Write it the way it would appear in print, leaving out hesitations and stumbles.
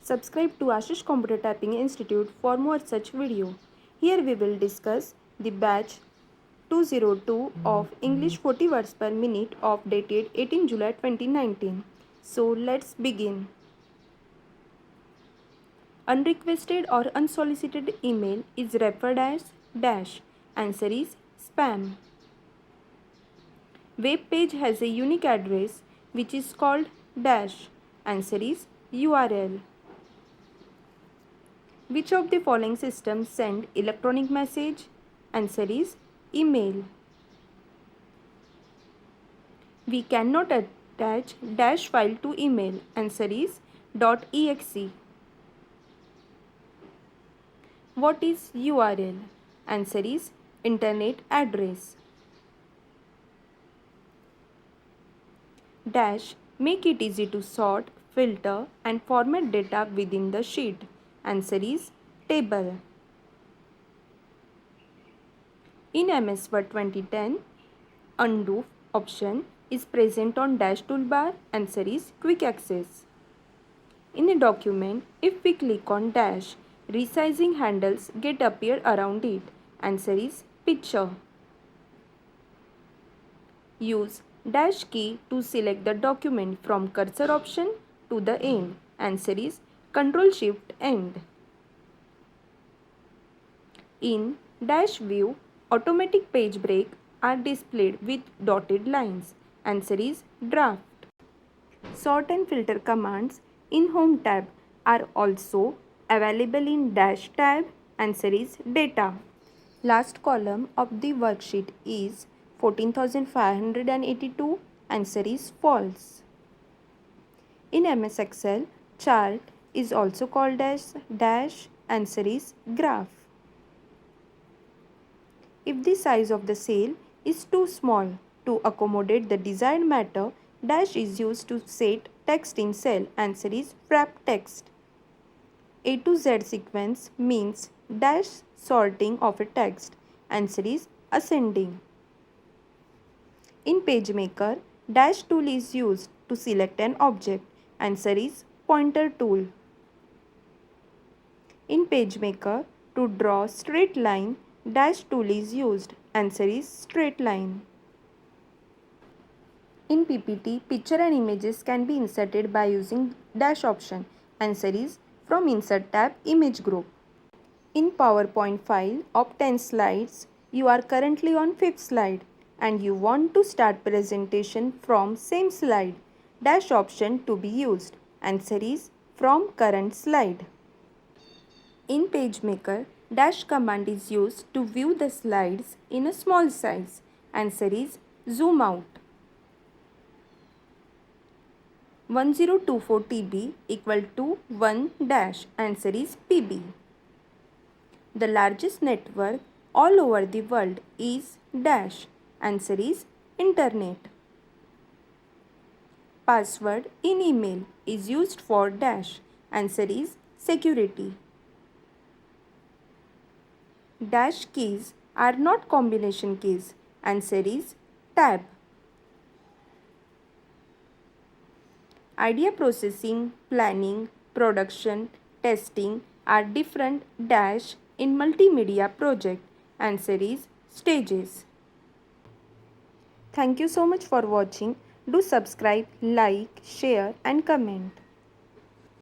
Subscribe to Ashish Computer Typing Institute for more such video. Here we will discuss the batch 202 of English 40 words per minute of dated 18 July 2019. So let's begin. Unrequested or unsolicited email is referred as dash. Answer is spam. Web page has a unique address which is called dash. Answer is URL. Which of the following systems send electronic message? Answer is email. We cannot attach dash file to email. Answer is .exe. What is URL? Answer is internet address. Dash make it easy to sort, filter and format data within the sheet. Answer is table. In MS Word 2010, undo option is present on dash toolbar. Answer is quick access. In a document, if we click on dash, resizing handles get appear around it. Answer is picture. Use dash key to select the document from cursor option to the end. Answer is Ctrl Shift End. In dash view, automatic page break are displayed with dotted lines. Answer is draft. Sort and filter commands in home tab are also available in dash tab. Answer is data. Last column of the worksheet is 14,582. Answer is false. In MS Excel, chart is also called as dash. Answer is graph. If the size of the cell is too small to accommodate the desired matter, dash is used to set text in cell. Answer is wrap text. A to Z sequence means dash sorting of a text. Answer is ascending. In PageMaker, dash tool is used to select an object. Answer is pointer tool. In PageMaker, to draw straight line, dash tool is used. Answer is straight line. In PPT, picture and images can be inserted by using dash option. Answer is from Insert tab, Image Group. In PowerPoint file of 10 slides, you are currently on 5th slide and you want to start presentation from same slide. Dash option to be used. Answer is from current slide. In PageMaker, dash command is used to view the slides in a small size. Answer is zoom out. 1024 TB equal to 1 dash. Answer is PB. The largest network all over the world is dash. Answer is internet. Password in email is used for dash. Answer is security. Dash keys are not combination keys. Answer is tab. Idea processing, planning, production, testing are different dash in multimedia project. Answer is stages. Thank you so much for watching. Do subscribe, like, share and comment.